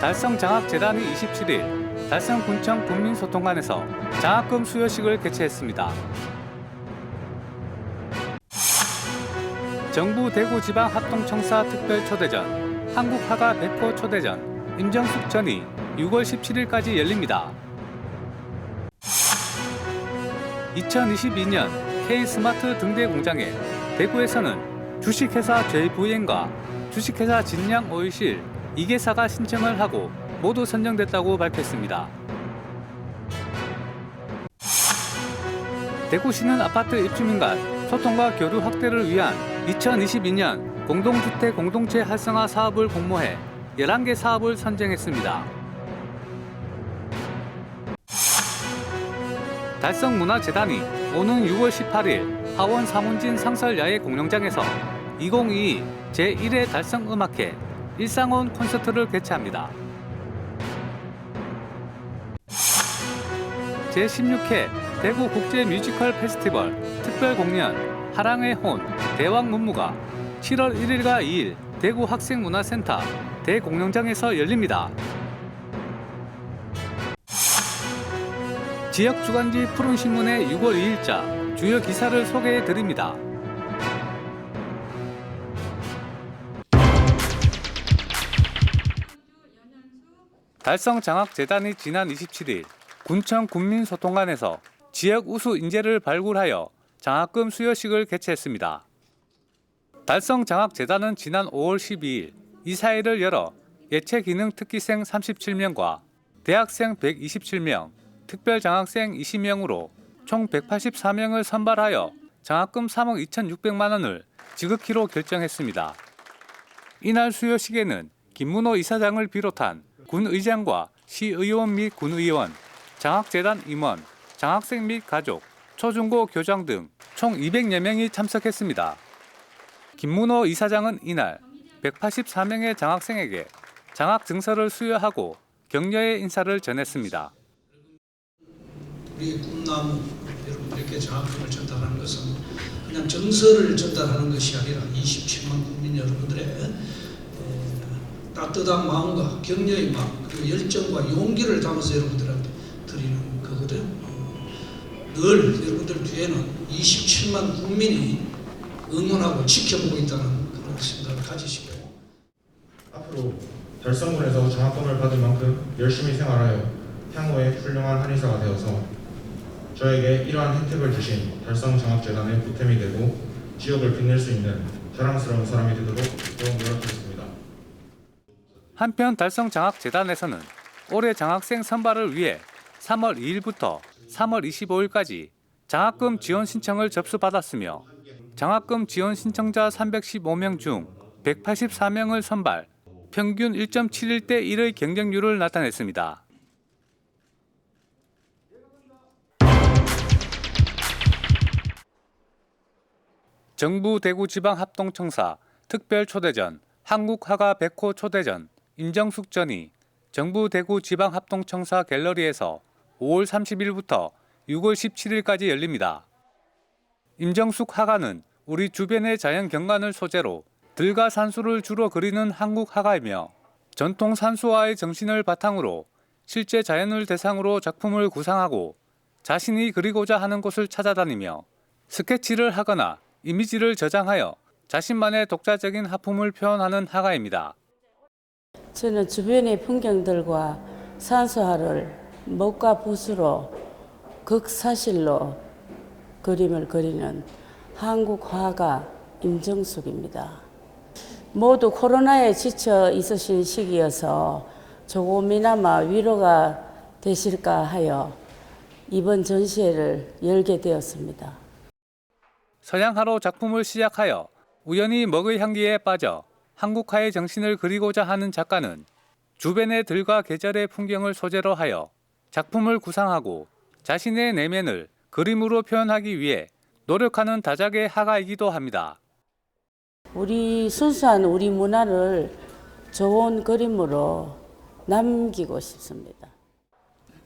달성장학재단이 27일 달성군청 국민소통관에서 장학금 수여식을 개최했습니다. 정부 대구지방합동청사 특별초대전, 한국화가 백호 초대전, 임정숙 전이 6월 17일까지 열립니다. 2022년 K스마트 등대 공장에 대구에서는 주식회사 JVN과 주식회사 진양 오일실 2개사가 신청을 하고 모두 선정됐다고 밝혔습니다. 대구시는 아파트 입주민 간 소통과 교류 확대를 위한 2022년 공동주택 공동체 활성화 사업을 공모해 11개 사업을 선정했습니다. 달성문화재단이 오는 6월 18일 하원 사문진 상설야외 공연장에서 2022 제1회 달성음악회 일상온 콘서트를 개최합니다. 제16회 대구 국제 뮤지컬 페스티벌 특별 공연 하랑의 혼 대왕문무가 7월 1일과 2일 대구 학생문화센터 대공연장에서 열립니다. 지역 주간지 푸른신문의 6월 2일자 주요 기사를 소개해 드립니다. 달성장학재단이 지난 27일 군청 국민소통관에서 지역 우수 인재를 발굴하여 장학금 수여식을 개최했습니다. 달성장학재단은 지난 5월 12일 이사회를 열어 예체기능 특기생 37명과 대학생 127명, 특별장학생 20명으로 총 184명을 선발하여 장학금 3억 2,600만 원을 지급키로 결정했습니다. 이날 수여식에는 김문호 이사장을 비롯한 군의장과 시의원 및 군의원, 장학재단 임원, 장학생 및 가족, 초중고 교장 등 총 200여 명이 참석했습니다. 김문호 이사장은 이날 184명의 장학생에게 장학 증서를 수여하고 격려의 인사를 전했습니다. 우리 꿈나무 여러분들께 장학금을 전달하는 것은 그냥 정서를 전달하는 것이 아니라 27만 국민 여러분들의 따뜻한 마음과 격려의 마음 그리고 열정과 용기를 담아서 여러분들한테 드리는 거거든. 늘 여러분들 뒤에는 27만 국민이 응원하고 지켜보고 있다는 그런 생각을 가지시고 앞으로 달성군에서 장학금을 받은 만큼 열심히 생활하여 향후에 훌륭한 한의사가 되어서 저에게 이러한 혜택을 주신 달성장학재단의 보탬이 되고 지역을 빛낼 수 있는 자랑스러운 사람이 되도록 더욱 노력하겠습니다. 한편 달성장학재단에서는 올해 장학생 선발을 위해 3월 2일부터 3월 25일까지 장학금 지원 신청을 접수받았으며 장학금 지원 신청자 315명 중 184명을 선발, 평균 1.71대 1의 경쟁률을 나타냈습니다. 정부 대구지방합동청사 특별초대전, 한국화가 백호 초대전, 임정숙 전이 정부 대구지방합동청사 갤러리에서 5월 30일부터 6월 17일까지 열립니다. 임정숙 화가는 우리 주변의 자연 경관을 소재로 들과 산수를 주로 그리는 한국 화가이며 전통 산수화의 정신을 바탕으로 실제 자연을 대상으로 작품을 구상하고 자신이 그리고자 하는 곳을 찾아다니며 스케치를 하거나 이미지를 저장하여 자신만의 독자적인 하품을 표현하는 화가입니다. 저는 주변의 풍경들과 산수화를 목과 붓으로 극사실로 그림을 그리는 한국 화가 임정숙입니다. 모두 코로나에 지쳐 있으신 시기여서 조금이나마 위로가 되실까 하여 이번 전시회를 열게 되었습니다. 서양화로 작품을 시작하여 우연히 먹의 향기에 빠져 한국화의 정신을 그리고자 하는 작가는 주변의 들과 계절의 풍경을 소재로 하여 작품을 구상하고 자신의 내면을 그림으로 표현하기 위해 노력하는 다작의 화가이기도 합니다. 우리 순수한 우리 문화를 좋은 그림으로 남기고 싶습니다.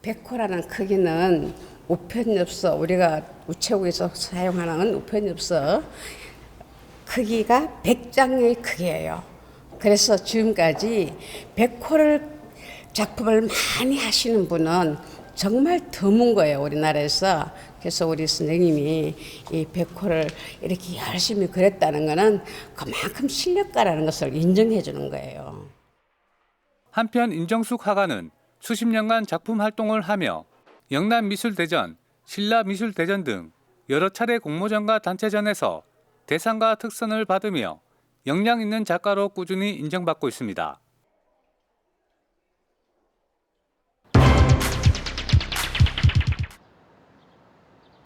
백호라는 크기는 우편엽서, 우리가 우체국에서 사용하는 우편엽서 크기가 100장의 크기예요. 그래서 지금까지 백호를 작품을 많이 하시는 분은 정말 드문 거예요, 우리나라에서. 그래서 우리 선생님이 이 백호를 이렇게 열심히 그렸다는 거는 그만큼 실력가라는 것을 인정해 주는 거예요. 한편 인정숙 화가는 수십 년간 작품 활동을 하며 영남미술대전, 신라미술대전 등 여러 차례 공모전과 단체전에서 대상과 특선을 받으며 역량 있는 작가로 꾸준히 인정받고 있습니다.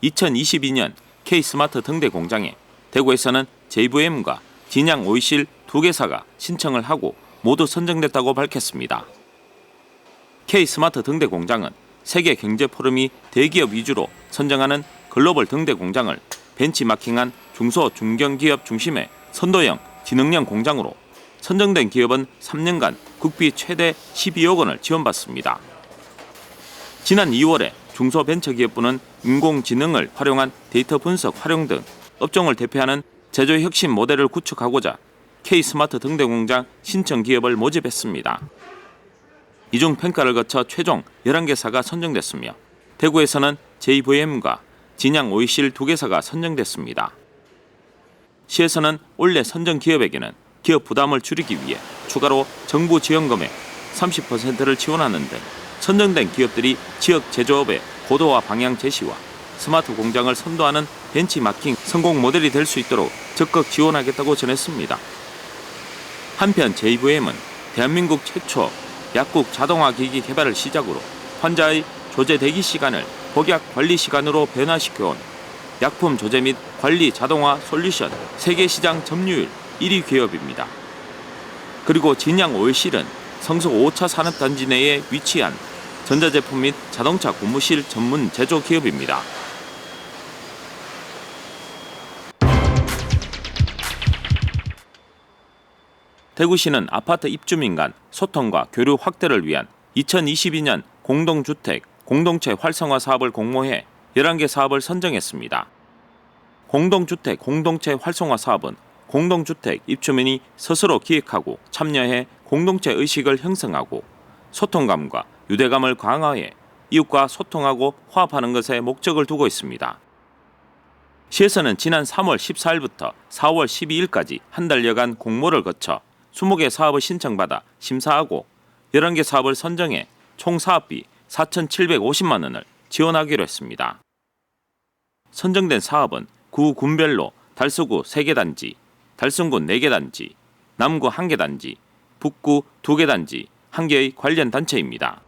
(2022년) K스마트 등대 공장에 대구에서는 JVM과 진양 오이실 두 개사가 신청을 하고 모두 선정됐다고 밝혔습니다. K스마트 등대 공장은 세계 경제 포럼이 대기업 위주로 선정하는 글로벌 등대 공장을 벤치마킹한 중소 중견기업 중심의 선도형 지능형 공장으로 선정된 기업은 3년간 국비 최대 12억 원을 지원받습니다. 지난 2월에 중소벤처기업부는 인공지능을 활용한 데이터 분석 활용 등 업종을 대표하는 제조혁신 모델을 구축하고자 K스마트 등대 공장 신청 기업을 모집했습니다. 이중 평가를 거쳐 최종 11개사가 선정됐으며 대구에서는 JVM과 진양 오이실 두 개사가 선정됐습니다. 시에서는 올해 선정 기업에게는 기업 부담을 줄이기 위해 추가로 정부 지원금의 30%를 지원하는 등 선정된 기업들이 지역 제조업의 고도화 방향 제시와 스마트 공장을 선도하는 벤치마킹 성공 모델이 될 수 있도록 적극 지원하겠다고 전했습니다. 한편 JVM은 대한민국 최초 약국 자동화 기기 개발을 시작으로 환자의 조제 대기 시간을 복약 관리 시간으로 변화시켜온 약품 조제 및 관리 자동화 솔루션 세계 시장 점유율 1위 기업입니다. 그리고 진양 오일실은 성수 5차 산업단지 내에 위치한 전자제품 및 자동차 고무실 전문 제조 기업입니다. 대구시는 아파트 입주민 간 소통과 교류 확대를 위한 2022년 공동주택, 공동체 활성화 사업을 공모해 11개 사업을 선정했습니다. 공동주택, 공동체 활성화 사업은 공동주택 입주민이 스스로 기획하고 참여해 공동체 의식을 형성하고 소통감과 유대감을 강화해 이웃과 소통하고 화합하는 것에 목적을 두고 있습니다. 시에서는 지난 3월 14일부터 4월 12일까지 한 달여간 공모를 거쳐 20개 사업을 신청받아 심사하고 11개 사업을 선정해 총 사업비 4,750만 원을 지원하기로 했습니다. 선정된 사업은 구 군별로 달서구 3개 단지, 달성군 4개 단지, 남구 1개 단지, 북구 2개 단지, 1개의 관련 단체입니다.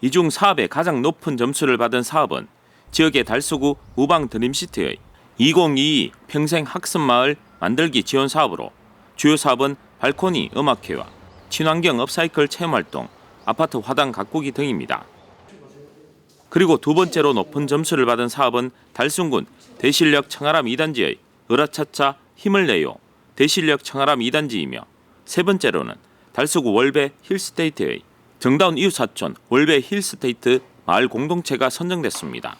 이 중 사업에 가장 높은 점수를 받은 사업은 지역의 달서구 우방 드림시티의 2022 평생학습마을 만들기 지원 사업으로 주요 사업은 발코니 음악회와 친환경 업사이클 체험활동, 아파트 화단 가꾸기 등입니다. 그리고 두 번째로 높은 점수를 받은 사업은 달순군 대실역 청아람 2단지의 으라차차 힘을 내요 대실역 청아람 2단지이며 세 번째로는 달서구 월배 힐스테이트의 정다운 이웃사촌 월배 힐스테이트 마을 공동체가 선정됐습니다.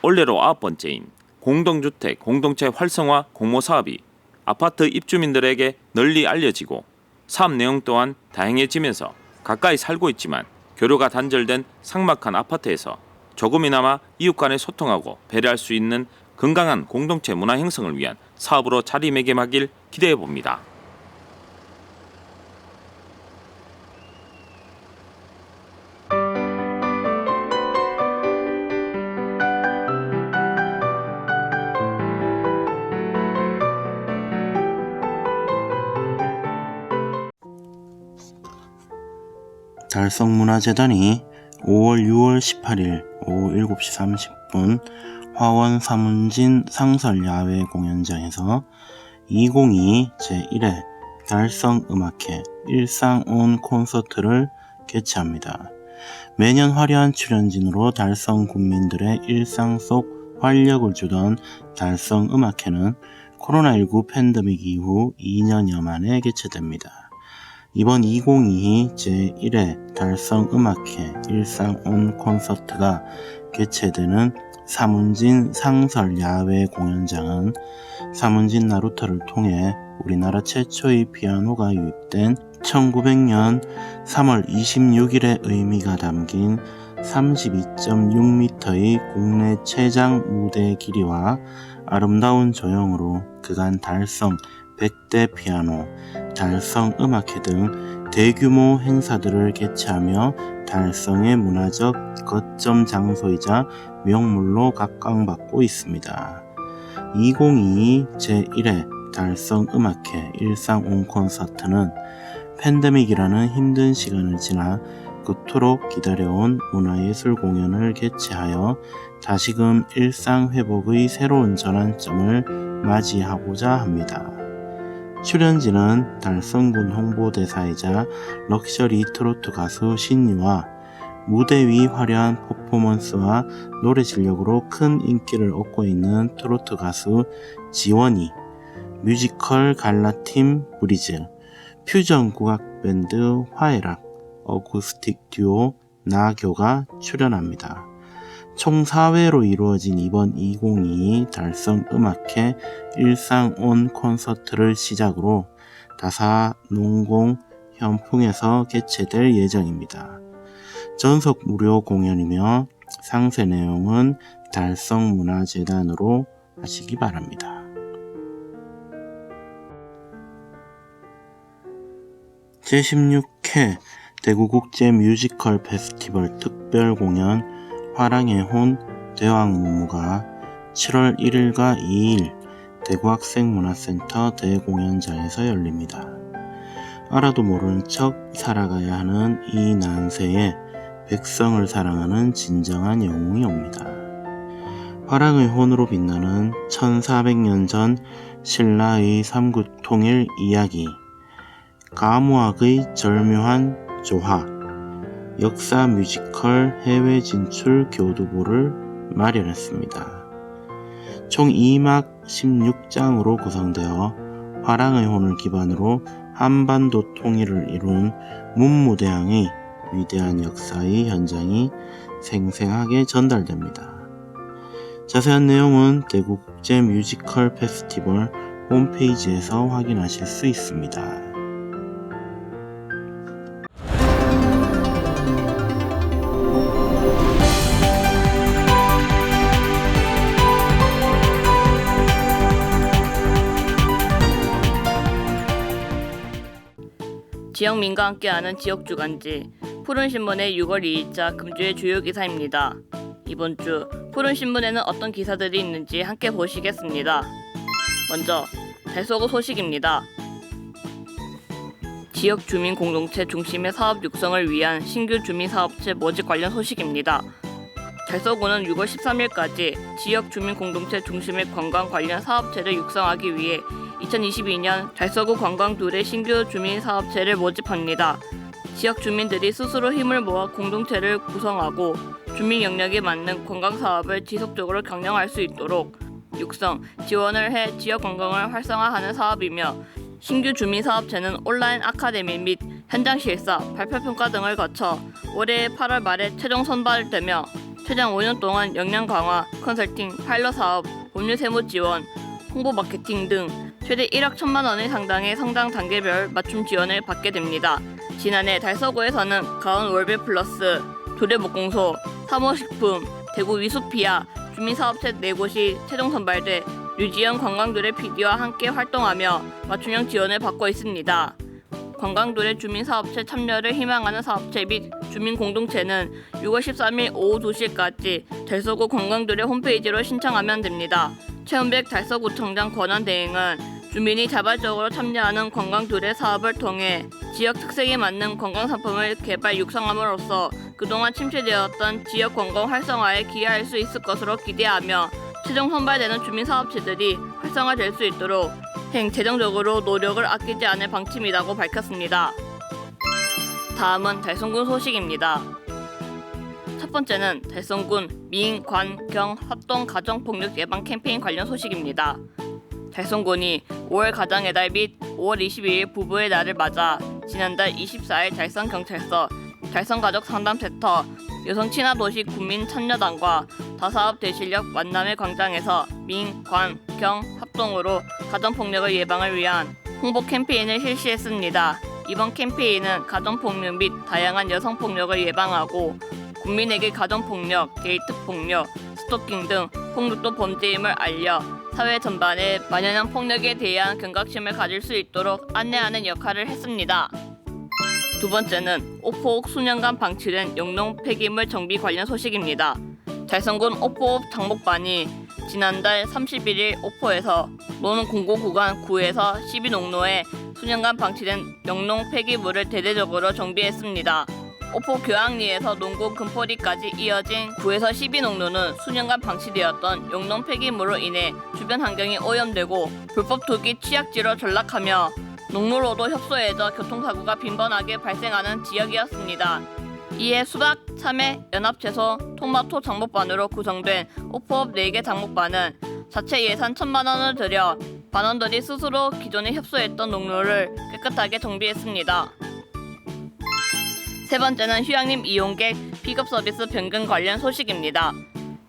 올해로 9번째인 공동주택 공동체 활성화 공모 사업이 아파트 입주민들에게 널리 알려지고 사업 내용 또한 다양해지면서 가까이 살고 있지만 교류가 단절된 삭막한 아파트에서 조금이나마 이웃 간에 소통하고 배려할 수 있는 건강한 공동체 문화 형성을 위한 사업으로 자리매김하길 기대해 봅니다. 달성문화재단이 5월 6월 18일 오후 7시 30분 화원 사문진 상설 야외 공연장에서 2022 제1회 달성음악회 일상온 콘서트를 개최합니다. 매년 화려한 출연진으로 달성 군민들의 일상 속 활력을 주던 달성음악회는 코로나19 팬데믹 이후 2년여 만에 개최됩니다. 이번 2022 제1회 달성음악회 일상온 콘서트가 개최되는 사문진 상설 야외 공연장은 사문진 나루터를 통해 우리나라 최초의 피아노가 유입된 1900년 3월 26일의 의미가 담긴 32.6m의 국내 최장 무대 길이와 아름다운 조형으로 그간 달성 100대 피아노, 달성 음악회 등 대규모 행사들을 개최하며 달성의 문화적 거점 장소이자 명물로 각광받고 있습니다. 2022 제1회 달성 음악회 일상 온 콘서트는 팬데믹이라는 힘든 시간을 지나 그토록 기다려온 문화예술 공연을 개최하여 다시금 일상 회복의 새로운 전환점을 맞이하고자 합니다. 출연진은 달성군 홍보대사이자 럭셔리 트로트 가수 신유와 무대 위 화려한 퍼포먼스와 노래 실력으로 큰 인기를 얻고 있는 트로트 가수 지원이, 뮤지컬 갈라팀 브리즈, 퓨전 국악밴드 화해락, 어쿠스틱 듀오 나교가 출연합니다. 총 4회로 이루어진 이번 2022 달성 음악회 일상 온 콘서트를 시작으로 다사 농공 현풍에서 개최될 예정입니다. 전석 무료 공연이며 상세 내용은 달성문화재단으로 하시기 바랍니다. 제16회 대구국제 뮤지컬 페스티벌 특별 공연 화랑의 혼 대왕무무가 7월 1일과 2일 대구학생문화센터 대공연장에서 열립니다. 알아도 모르는 척 살아가야 하는 이 난세에 백성을 사랑하는 진정한 영웅이 옵니다. 화랑의 혼으로 빛나는 1400년 전 신라의 삼국통일 이야기, 가무학의 절묘한 조화, 역사 뮤지컬 해외 진출 교두보를 마련했습니다. 총 2막 16장으로 구성되어 화랑의 혼을 기반으로 한반도 통일을 이룬 문무대왕의 위대한 역사의 현장이 생생하게 전달됩니다. 자세한 내용은 대구국제 뮤지컬 페스티벌 홈페이지에서 확인하실 수 있습니다. 지역민과 함께하는 지역주간지 푸른신문의 6월 2일자 금주의 주요 기사입니다. 이번 주 푸른신문에는 어떤 기사들이 있는지 함께 보시겠습니다. 먼저 달서구 소식입니다. 지역 주민 공동체 중심의 사업 육성을 위한 신규 주민사업체 모집 관련 소식입니다. 달서구는 6월 13일까지 지역 주민 공동체 중심의 관광 관련 사업체를 육성하기 위해 2022년 달서구 관광둘의 신규 주민사업체를 모집합니다. 지역 주민들이 스스로 힘을 모아 공동체를 구성하고 주민 영역에 맞는 관광사업을 지속적으로 경영할 수 있도록 육성, 지원을 해 지역 관광을 활성화하는 사업이며 신규 주민사업체는 온라인 아카데미 및 현장 실사, 발표평가 등을 거쳐 올해 8월 말에 최종 선발되며 최장 5년 동안 역량 강화, 컨설팅, 파일럿 사업, 법률 세무 지원, 홍보 마케팅 등 최대 1억 1천만 원의 상당의 성장 단계별 맞춤 지원을 받게 됩니다. 지난해 달서구에서는 가온 월배 플러스, 조례목공소, 사모식품, 대구 위수피아 주민사업체 4곳이 최종 선발돼 류지연 관광둘의 PD와 함께 활동하며 맞춤형 지원을 받고 있습니다. 관광둘의 주민사업체 참여를 희망하는 사업체 및 주민공동체는 6월 13일 오후 2시까지 달서구 관광둘의 홈페이지로 신청하면 됩니다. 최은백 달서구청장 권한대행은 주민이 자발적으로 참여하는 관광둘의 사업을 통해 지역 특색에 맞는 관광상품을 개발 육성함으로써 그동안 침체되었던 지역 관광 활성화에 기여할 수 있을 것으로 기대하며 최종 선발되는 주민사업체들이 활성화될 수 있도록 재정적으로 노력을 아끼지 않을 방침이라고 밝혔습니다. 다음은 달성군 소식입니다. 첫 번째는 달성군 민, 관, 경 합동 가정폭력 예방 캠페인 관련 소식입니다. 달성군이 5월 가정의 달 및 5월 22일 부부의 날을 맞아 지난달 24일 달성경찰서, 달성가족상담센터, 여성친화도시 국민참여단과 다사업 대실력 만남의 광장에서 민, 관, 경 합동으로 가정폭력을 예방을 위한 홍보 캠페인을 실시했습니다. 이번 캠페인은 가정폭력 및 다양한 여성폭력을 예방하고 국민에게 가정폭력, 데이트폭력, 스토킹 등 폭력도 범죄임을 알려 사회 전반에 만연한 폭력에 대한 경각심을 가질 수 있도록 안내하는 역할을 했습니다. 두 번째는 오포옥 수년간 방치된 영농 폐기물 정비 관련 소식입니다. 달성군 오포읍 장목반이 지난달 31일 오포에서 노는 공고구간 9에서 12농로에 수년간 방치된 영농 폐기물을 대대적으로 정비했습니다. 오포 교항리에서 농구 금포리까지 이어진 9에서 12농로는 수년간 방치되었던 영농 폐기물로 인해 주변 환경이 오염되고 불법 투기 취약지로 전락하며 농로로도 협소해져 교통사고가 빈번하게 발생하는 지역이었습니다. 이에 수박, 참외, 연합채소, 토마토 장목반으로 구성된 오포읍 4개 장목반은 자체 예산 1,000만 원을 들여 반원들이 스스로 기존에 협소했던 농로를 깨끗하게 정비했습니다. 세 번째는 휴양림 이용객 픽업 서비스 변경 관련 소식입니다.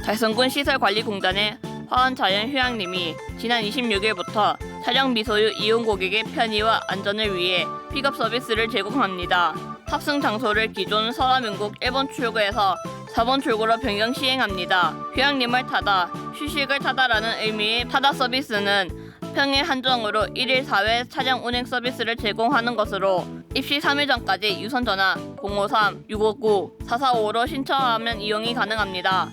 달성군 시설관리공단의 화원자연휴양림이 지난 26일부터 차량 미소유 이용 고객의 편의와 안전을 위해 픽업 서비스를 제공합니다. 탑승 장소를 기존 서라명곡 1번 출구에서 4번 출구로 변경 시행합니다. 휴양림을 타다, 휴식을 타다라는 의미의 타다 서비스는 평일 한정으로 1일 4회 차량 운행 서비스를 제공하는 것으로 입시 3일 전까지 유선전화 053-659-4455로 신청하면 이용이 가능합니다.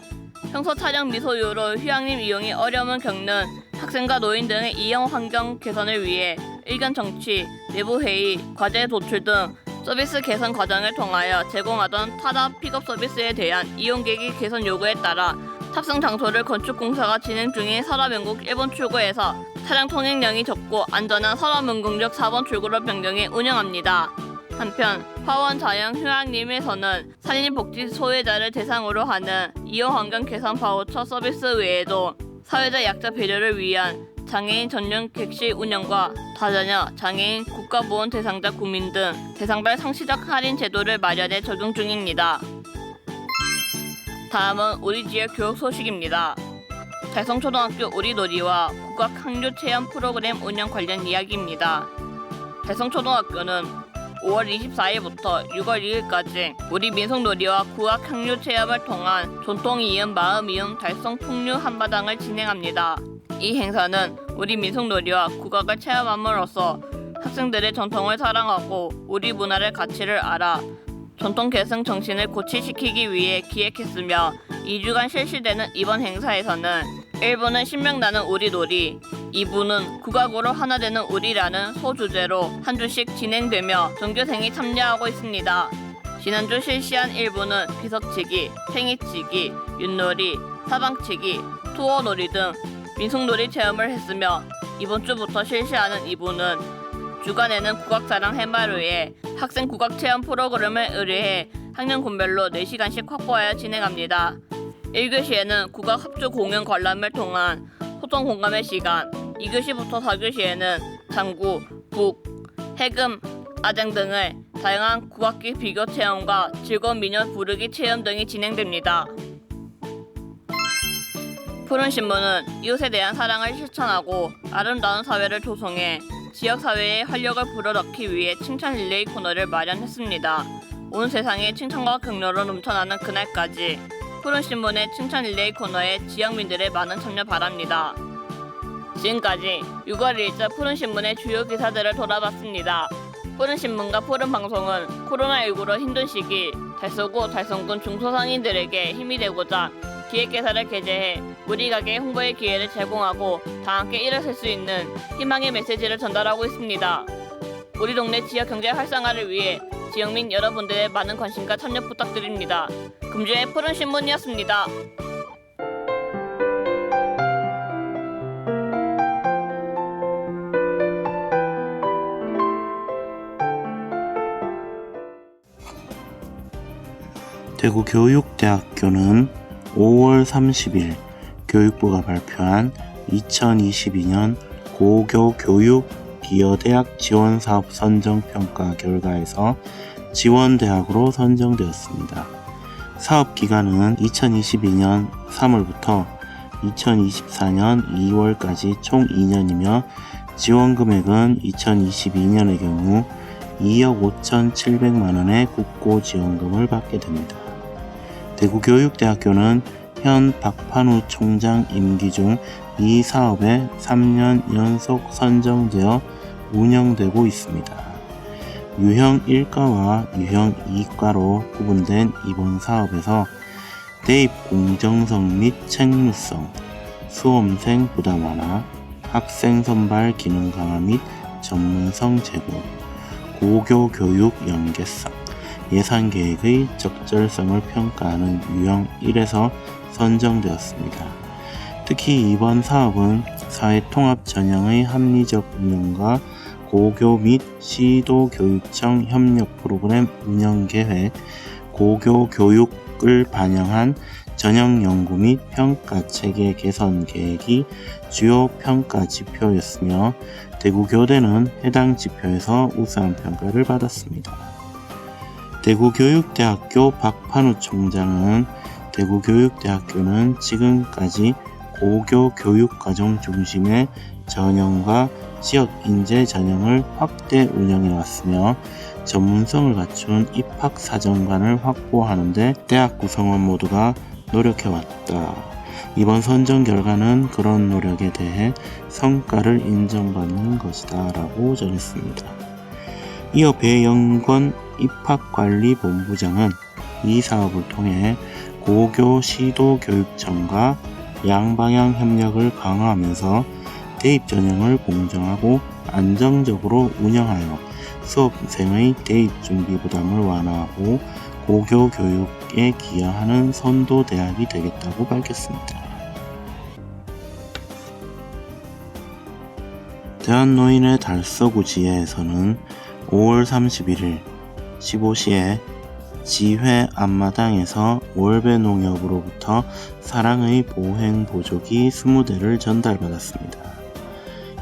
평소 차량 미소유로 휴양림 이용이 어려움을 겪는 학생과 노인 등의 이용 환경 개선을 위해 의견 청취, 내부 회의, 과제 도출 등 서비스 개선 과정을 통하여 제공하던 타다 픽업 서비스에 대한 이용객의 개선 요구에 따라 탑승 장소를 건축공사가 진행 중인 서라명곡 1번 출구에서 차량 통행량이 적고 안전한 서라명곡역 4번 출구로 변경해 운영합니다. 한편 화원자연휴양림에서는 산림복지 소외자를 대상으로 하는 이용환경 개선 바우처 서비스 외에도 사회자 약자 배려를 위한 장애인 전용 객실 운영과 다자녀, 장애인 국가보훈 대상자 구민 등 대상별 상시적 할인 제도를 마련해 적용 중입니다. 다음은 우리 지역 교육 소식입니다. 달성초등학교 우리놀이와 국악 항류 체험 프로그램 운영 관련 이야기입니다. 달성초등학교는 5월 24일부터 6월 2일까지 우리 민속놀이와 국악 항류 체험을 통한 전통 이음 마음 이음 달성 풍류 한마당을 진행합니다. 이 행사는 우리 민속놀이와 국악을 체험함으로써 학생들의 전통을 사랑하고 우리 문화의 가치를 알아 전통 계승 정신을 고취시키기 위해 기획했으며 2주간 실시되는 이번 행사에서는 1부는 신명나는 우리 놀이, 2부는 국악으로 하나 되는 우리라는 소주제로 한 주씩 진행되며 전교생이 참여하고 있습니다. 지난주 실시한 1부는 비석치기, 팽이치기, 윷놀이, 사방치기, 투어놀이 등 민속놀이 체험을 했으며 이번 주부터 실시하는 2부는 주간에는 국악자랑 해마루에 학생 국악 체험 프로그램을 의뢰해 학년군별로 4시간씩 확보하여 진행합니다. 1교시에는 국악 합주 공연 관람을 통한 소통 공감의 시간, 2교시부터 4교시에는 장구, 북, 해금, 아쟁 등의 다양한 국악기 비교 체험과 즐거운 민요 부르기 체험 등이 진행됩니다. 푸른신문은 이웃에 대한 사랑을 실천하고 아름다운 사회를 조성해 지역사회의 활력을 불어넣기 위해 칭찬 릴레이 코너를 마련했습니다. 온 세상에 칭찬과 격려로 넘쳐나는 그날까지 푸른신문의 칭찬 릴레이 코너에 지역민들의 많은 참여 바랍니다. 지금까지 6월 1일자 푸른신문의 주요 기사들을 돌아봤습니다. 푸른신문과 푸른방송은 코로나19로 힘든 시기 달서구, 달성군 중소상인들에게 힘이 되고자 기획개사를 게재해 우리 가게 홍보의 기회를 제공하고 다 함께 일어설 수 있는 희망의 메시지를 전달하고 있습니다. 우리 동네 지역 경제 활성화를 위해 지역민 여러분들의 많은 관심과 참여 부탁드립니다. 금주의 푸른신문이었습니다. 대구교육대학교는 5월 30일 교육부가 발표한 2022년 고교 교육 기여대학 지원사업 선정평가 결과에서 지원대학으로 선정되었습니다. 사업 기간은 2022년 3월부터 2024년 2월까지 총 2년이며 지원 금액은 2022년의 경우 2억 5,700만 원의 국고지원금을 받게 됩니다. 대구교육대학교는 현 박판우 총장 임기 중 이 사업에 3년 연속 선정되어 운영되고 있습니다. 유형 1과와 유형 2과로 구분된 이번 사업에서 대입 공정성 및 책무성, 수험생 부담 완화, 학생 선발 기능 강화 및 전문성 제고, 고교 교육 연계성, 예산 계획의 적절성을 평가하는 유형 1에서 선정되었습니다. 특히 이번 사업은 사회통합 전형의 합리적 운영과 고교 및 시도교육청 협력 프로그램 운영 계획, 고교 교육을 반영한 전형 연구 및 평가 체계 개선 계획이 주요 평가 지표였으며 대구교대는 해당 지표에서 우수한 평가를 받았습니다. 대구교육대학교 박판우 총장은 대구교육대학교는 지금까지 고교 교육과정 중심의 전형과 지역 인재 전형을 확대 운영해 왔으며 전문성을 갖춘 입학사정관을 확보하는 데 대학 구성원 모두가 노력해 왔다. 이번 선정 결과는 그런 노력에 대해 성과를 인정받는 것이다 라고 전했습니다. 이어 배영권 입학관리본부장은 이 사업을 통해 고교 시도교육청과 양방향 협력을 강화하면서 대입 전형을 공정하고 안정적으로 운영하여 수험생의 대입 준비 부담을 완화하고 고교 교육에 기여하는 선도 대학이 되겠다고 밝혔습니다. 대한노인의 달서구 지회에서는 5월 31일 15시에 지회 앞마당에서 월배 농협으로부터 사랑의 보행 보조기 20대를 전달받았습니다.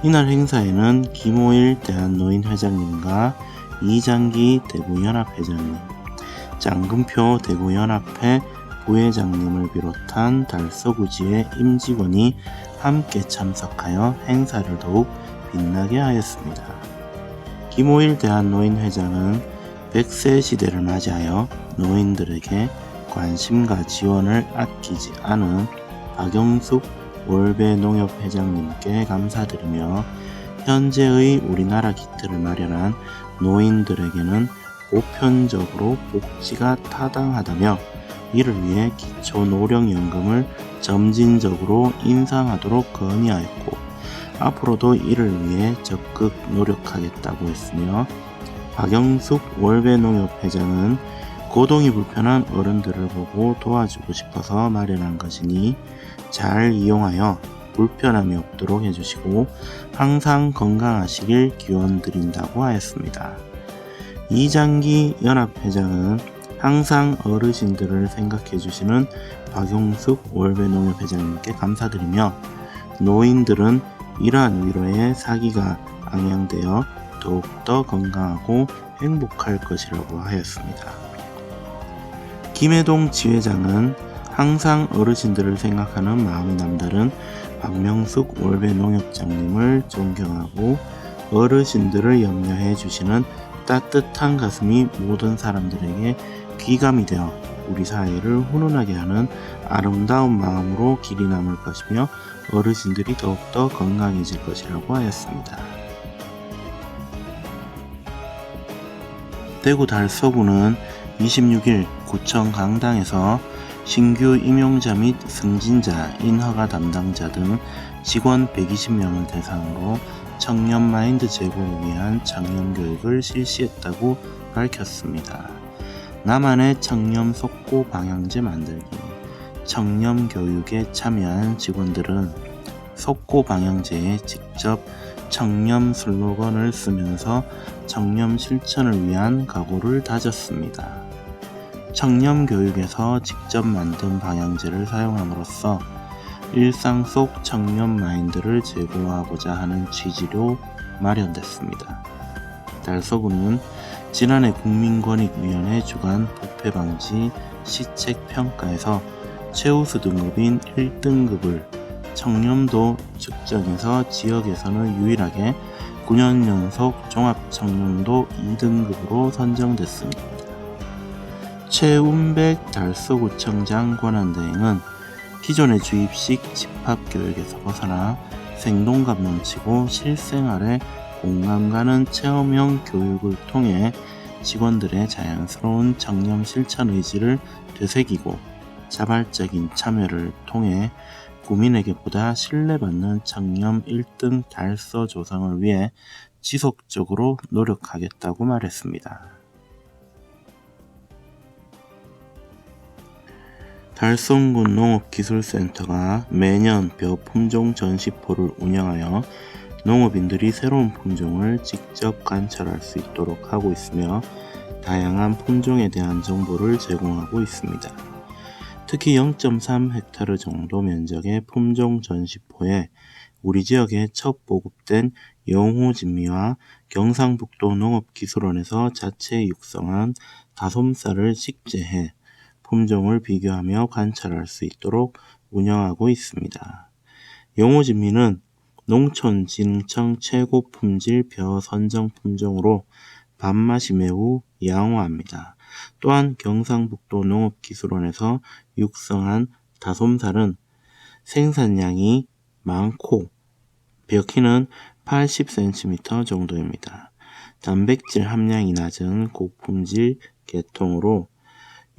이날 행사에는 김호일 대한노인 회장님과 이장기 대구연합회장님, 장금표 대구연합회 부회장님을 비롯한 달서구지회 임직원이 함께 참석하여 행사를 더욱 빛나게 하였습니다. 김호일 대한노인 회장은 100세 시대를 맞이하여 노인들에게 관심과 지원을 아끼지 않은 박영숙 월배 농협 회장님께 감사드리며 현재의 우리나라 기틀을 마련한 노인들에게는 보편적으로 복지가 타당하다며 이를 위해 기초노령연금을 점진적으로 인상하도록 건의하였고 앞으로도 이를 위해 적극 노력하겠다고 했으며 박영숙 월배농협 회장은 거동이 불편한 어른들을 보고 도와주고 싶어서 마련한 것이니 잘 이용하여 불편함이 없도록 해주시고 항상 건강하시길 기원드린다고 하였습니다. 이장기 연합회장은 항상 어르신들을 생각해 주시는 박용숙 월배농협 회장님께 감사드리며 노인들은 이러한 위로에 사기가 ang양되어 더욱더 건강하고 행복할 것이라고 하였습니다. 김해동 지회장은 항상 어르신들을 생각하는 마음이 남다른 박명숙 월배농협장님을 존경하고 어르신들을 염려해 주시는 따뜻한 가슴이 모든 사람들에게 귀감이 되어 우리 사회를 훈훈하게 하는 아름다운 마음으로 길이 남을 것이며 어르신들이 더욱더 건강해질 것이라고 하였습니다. 대구 달서구는 26일 구청 강당에서 신규 임용자 및 승진자, 인허가 담당자 등 직원 120명을 대상으로 청년 마인드 제고를 위한 청년 교육을 실시했다고 밝혔습니다. 나만의 청년 속고 방향제 만들기. 청년 교육에 참여한 직원들은 속고 방향제에 직접 청년 슬로건을 쓰면서 청년 실천을 위한 각오를 다졌습니다. 청년 교육에서 직접 만든 방향제를 사용함으로써 일상 속 청년 마인드를 제고하고자 하는 취지로 마련됐습니다. 달서구는 지난해 국민권익위원회 주관 부패방지 시책평가에서 최우수 등급인 1등급을 청렴도 측정에서 지역에서는 유일하게 9년 연속 종합청년도 2등급으로 선정됐습니다. 최운백 달서구청장 권한대행은 기존의 주입식 집합교육에서 벗어나 생동감 넘치고 실생활에 공감 가는 체험형 교육을 통해 직원들의 자연스러운 청렴 실천 의지를 되새기고 자발적인 참여를 통해 국민에게 보다 신뢰받는 청렴 1등 달서 조성을 위해 지속적으로 노력하겠다고 말했습니다. 달성군 농업기술센터가 매년 벼 품종 전시포를 운영하여 농업인들이 새로운 품종을 직접 관찰할 수 있도록 하고 있으며 다양한 품종에 대한 정보를 제공하고 있습니다. 특히 0.3헥타르 정도 면적의 품종 전시포에 우리 지역에 첫 보급된 영호진미와 경상북도 농업기술원에서 자체 육성한 다솜쌀을 식재해 품종을 비교하며 관찰할 수 있도록 운영하고 있습니다. 영호진미는 농촌진흥청 최고 품질 벼 선정 품종으로 밥맛이 매우 양호합니다. 또한 경상북도 농업기술원에서 육성한 다솜쌀은 생산량이 많고 벼 키는 80cm 정도입니다. 단백질 함량이 낮은 고품질 계통으로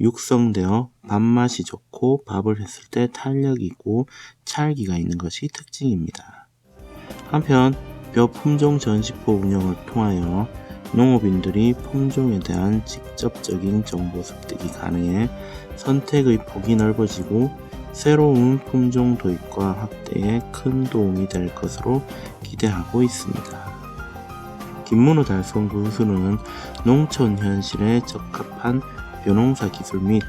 육성되어 밥맛이 좋고 밥을 했을 때 탄력이 있고 찰기가 있는 것이 특징입니다. 한편 벼 품종 전시포 운영을 통하여 농업인들이 품종에 대한 직접적인 정보 습득이 가능해 선택의 폭이 넓어지고 새로운 품종 도입과 확대에 큰 도움이 될 것으로 기대하고 있습니다. 김문우 달성 군수는 농촌 현실에 적합한 벼농사 기술 및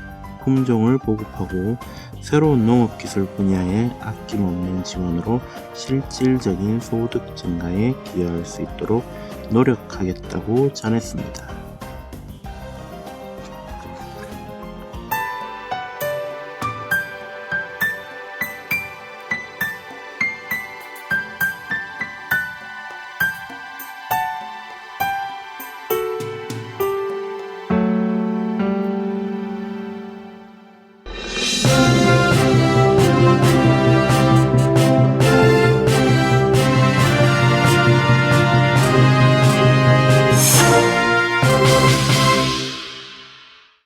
품종을 보급하고 새로운 농업기술 분야에 아낌없는 지원으로 실질적인 소득 증가에 기여할 수 있도록 노력하겠다고 전했습니다.